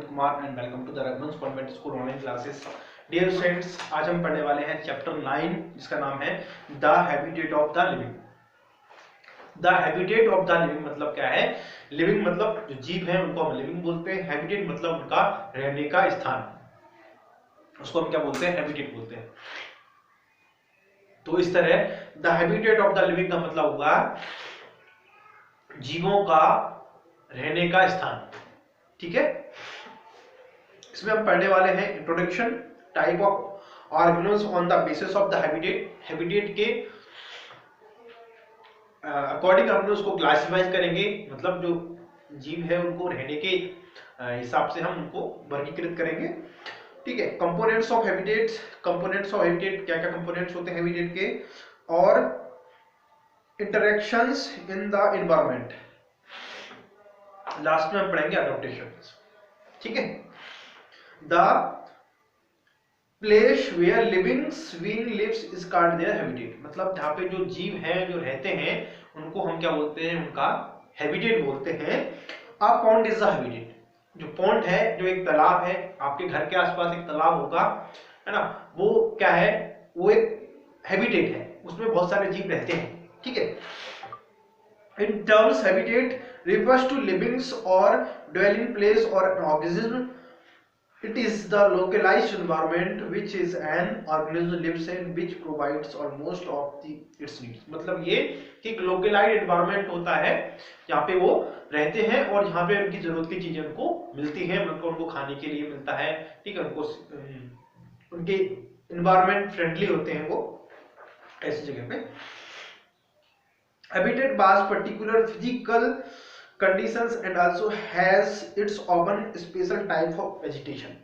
Amit Kumar and welcome to the Raghuvansh convent school online classes. Dear students, आज हम पढ़ने वाले हैं चैप्टर 9 जिसका नाम है the habitat of the living. The habitat of the living मतलब क्या है? लिविंग मतलब जो जीव है उनको हम लिविंग बोलते हैं। हैबिटेट मतलब उनका रहने का स्थान, उसको हम क्या बोलते हैं? हैबिटेट बोलते हैं। तो इस तरह the habitat of the living का मतलब होगा जीवों का रहने का स्थान। ठीक है, इसमें हम पढ़ने वाले हैं introduction, type of organism on the basis of the habitat. Habitat के अकॉर्डिंग हम उसको क्लासिफाइज करेंगे, मतलब जो जीव है उनको रहने के हिसाब से हम उनको वर्गीकृत करेंगे। ठीक है, components of habitats. Components of habitat, क्या क्या कंपोनेंट्स होते हैं हैबिटेट के, और interactions in the environment. Last में हम पढ़ेंगे अडॉप्टेशंस। ठीक है, the place where living being lives is called their habitat. मतलब जहां पे जो जीव हैं जो रहते हैं उनको हम क्या बोलते हैं? उनका हैबिटेट बोलते हैं। A pond is the habitat. जो पॉन्ड है, जो एक तालाब है, आपके घर के आसपास एक तालाब होगा, है ना, वो क्या है? वो एक हैबिटेट है, उसमें बहुत सारे जीव रहते हैं। ठीक है, in terms habitat refers to livings or dwelling place or an organism. It is the localized environment which is an organism lives in which provides almost of its needs. मतलब ये कि एक localized environment होता है जहाँ पे वो रहते हैं और जहाँ पे उनकी जरूरत की चीजें उनको मिलती हैं, मतलब उनको खाने के लिए मिलता है। ठीक है, उनको उनके environment friendly होते हैं वो ऐसी जगह पे। Habitat has particular physical conditions and also has its own special type of vegetation.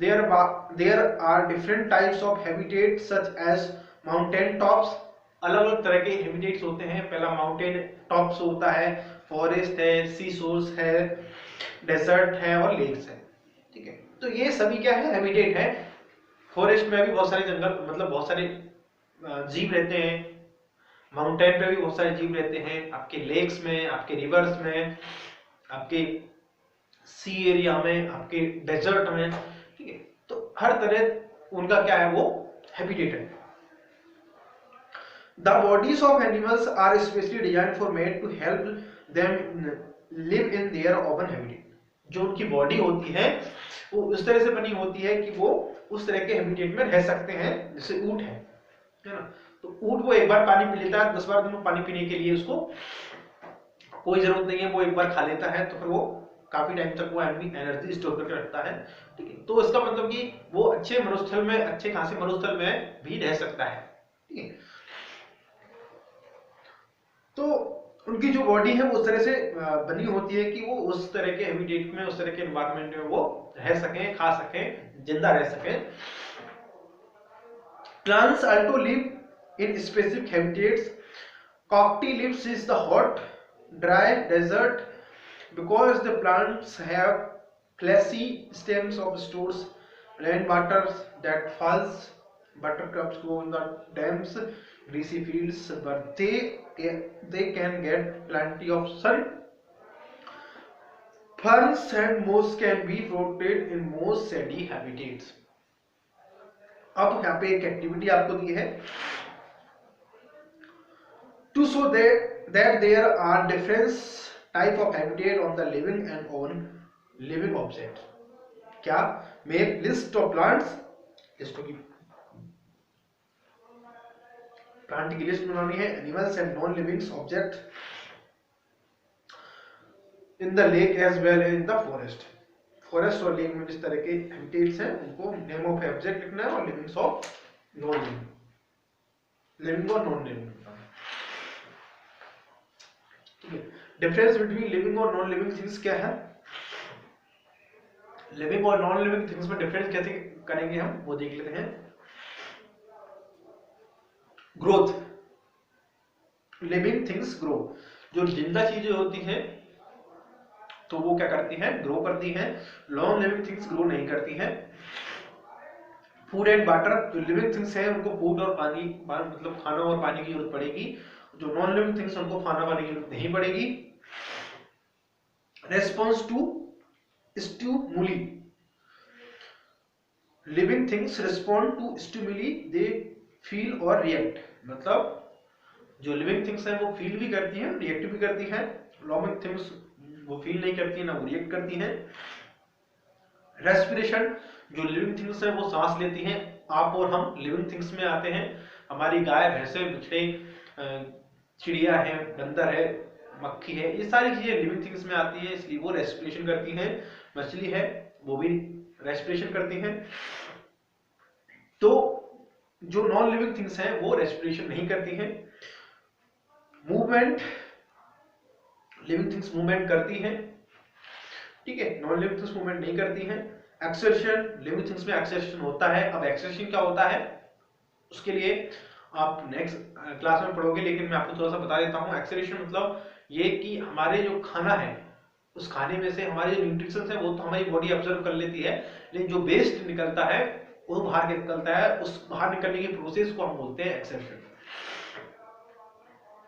There are different types of habitats such as mountain tops. अलग अलग तरह के हैबिटेट्स होते हैं। पहला माउंटेन टॉप्स होता है, फॉरेस्ट है, सी शोर्स है, डेजर्ट है और लेक्स है। ठीक है, तो ये सभी क्या है? हैबिटेट है। फॉरेस्ट में भी बहुत सारे जंगल, मतलब बहुत सारे जीव रहते हैं। माउंटेन पे भी बहुत सारे जीव रहते हैं, आपके लेक्स में, आपके रिवर्स में, आपके सी एरिया में, आपके डेजर्ट में। ठीक है, तो हर तरह उनका क्या है? वो हैबिटेट है। The bodies of animals are specially design for made to help them live in their own habitat. जो उनकी बॉडी होती है वो उस तरह से बनी होती है कि वो उस तरह के हैबिटेट में रह सकते हैं। जैसे ऊंट है ना, तो ऊंट वो एक बार पानी पी लेता है, 10 बार दिन में पानी पीने के लिए उसको कोई जरूरत नहीं है। वो एक बार खा लेता है तो फिर वो काफी टाइम तक वो एनर्जी स्टोर करके रखता है। ठीक है, तो इसका मतलब कि वो अच्छे मरुस्थल में, अच्छे खासे मरुस्थल में भी रह सकता है। ठीक है, तो उनकी जो बॉडी है वो उस तरह से बनी होती है कि वो उस तरह के हैबिटेट में, उस तरह के एनवायरनमेंट में वो रह सकें, खा सकें, जिंदा रह सकें। Plants also live in specific habitats. Cockatoo lives in the hot, dry desert because the plants have fleshy stems of stores rainwater that falls. Buttercups grow in the damp, greasy fields, but they can get plenty of sun. Ferns and moss can be floated in most shady habitats. अब यहाँ पे एक activity आपको दी है, to show that there are different type of habitat on the living and on living object. क्या? Make list of plants, list की plant की लिस्ट बनानी है, animals and non living object in the lake as well as in the forest. Forest और lake में जिस तरह के हैबिटेट्स हैं उनको नेम ऑफ ऑब्जेक्ट लिखना है और livings of non living, living और नॉन लिविंग। ठीक है, डिफरेंस बिटवीन लिविंग और नॉन लिविंग थिंग्स क्या है? लिविंग और नॉन लिविंग थिंग्स में डिफरेंस कैसे करेंगे हम वो देख लेते हैं। Growth, living things grow. जो जिंदा चीजें होती हैं तो वो क्या करती हैं? ग्रो करती हैं। नॉन लिविंग थिंग्स ग्रो नहीं करती हैं। फूड एंड वाटर, जो लिविंग थिंग्स हैं उनको फूड और पानी, मतलब खाना और पानी की जरूरत पड़ेगी। जो नॉन लिविंग थिंग्स उनको खाना पानी की जरूरत नहीं पड़ेगी। Response to stimuli, living things respond to stimuli they feel और रिएक्ट, मतलब जो लिविंग थिंग्स हैं वो फील भी करती हैं, रिएक्ट भी करती हैं। लिविंग थिंग्स वो फील नहीं करती हैं, ना वो रिएक्ट करती हैं। रेस्पिरेशन, जो लिविंग थिंग्स हैं वो सांस लेती हैं। आप और हम लिविंग थिंग्स में आते हैं। हमारी गाय, भैंसे, बछड़े, चिड़िया है, बंदर है, मक्खी है, ये सारी चीजें लिविंग थिंग्स में आती है, इसलिए वो रेस्पिरेशन करती हैं। मछली है वो भी रेस्पिरेशन करती हैं। तो जो नॉन लिविंग थिंग्स हैं वो रेस्पिरेशन नहीं करती हैं। मूवमेंट, लिविंग थिंग्स मूवमेंट करती हैं, ठीक है, नॉन लिविंग थिंग्स मूवमेंट नहीं करती हैं। एक्सर्शन, लिविंग थिंग्स में एक्सर्शन होता है। अब एक्सर्शन क्या होता है उसके लिए आप नेक्स्ट क्लास में पढ़ोगे, लेकिन मैं आपको थोड़ा सा बता देता हूँ। एक्सर्शन मतलब ये कि हमारे जो खाना है उस खाने में से हमारे जो न्यूट्रिशंस है वो तो हमारी बॉडी ऑब्जर्व कर लेती है, लेकिन जो वेस्ट निकलता है वो बाहर निकलता है। उस बाहर निकलने की प्रोसेस को हम बोलते हैं एक्सर्शन,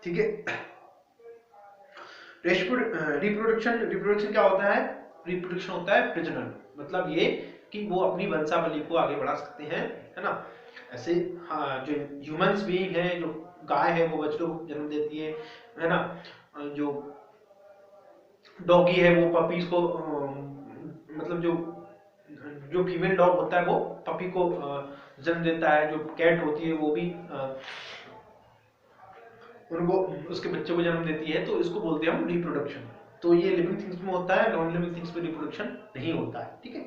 ठीक है। रिप्रोडक्शन, रिप्रोडक्शन क्या होता है? रिप्रोडक्शन होता है प्रजनन, मतलब ये कि वो अपनी वंशावली को आगे बढ़ा सकते हैं, है ना। ऐसे हाँ, जो ह्यूमंस बीइंग है, जो गाय है वो बच्चों को जन्म देती है ना। जो डॉगी है वो पपीज को मतलब जो फीमेल डॉग होता है वो पपी को जन्म देता है। जो कैट होती है वो भी उनको उसके बच्चों को जन्म देती है। तो इसको बोलते हैं हम रिप्रोडक्शन। तो ये लिविंग थिंग्स में होता है, नॉन लिविंग थिंग्स में रिप्रोडक्शन नहीं होता है, ठीक है।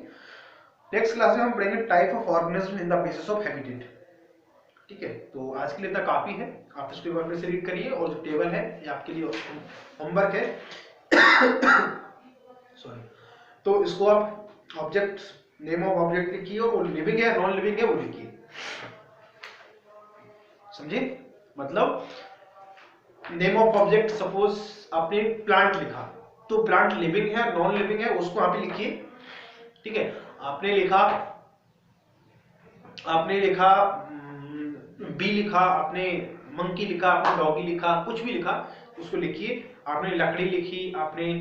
नेक्स्ट क्लास में हम पढ़ेंगे type of organism in the basis of habitat, ठीक है। तो आज के लिए इतना काफी है, आप इसको एक बार फिर से रीड करिए, और जो टेबल है ये आपके लिए होमवर्क है। सॉरी, तो इसको आप ऑब्जेक्ट, नेम ऑफ ऑब्जेक्ट लिखिए, और वो लिविंग है नॉन लिविंग है वो लिखिए, समझे। मतलब नेम ऑफ ऑब्जेक्ट, सपोज आपने प्लांट लिखा तो प्लांट लिविंग है नॉन लिविंग है उसको आप ही लिखिए, ठीक है। आपने लिखा बी लिखा, आपने मंकी लिखा, आपने डॉगी लिखा, कुछ भी लिखा उसको लिखिए। आपने लकड़ी लिखी, आपने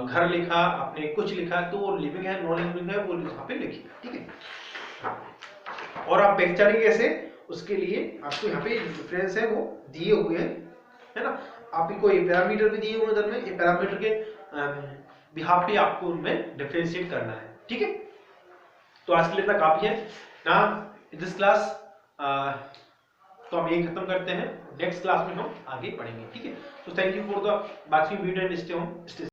घर लिखा, आपने कुछ लिखा, तो वो लिविंग है नॉन लिविंग है वो यहाँ पे लिखिए, ठीक है। और आप पहचानेंगे कैसे, उसके लिए आपको यहाँ पे डिफरेंस है वो दिए हुए हैं, है ना। आपको ये पैरामीटर भी दिए हुए हैं उधर में, ये पैरामीटर के बिहाफ पे आपको उनमें डिफरेंशिएट करना है, ठीक है। तो आज के लिए इतना काफी है ना दिस क्लास। तो हम यही खत्म करते हैं, नेक्स्ट क्लास में हम आगे पढ़ेंगे, ठीक है। तो thank you for the watching video and stay home.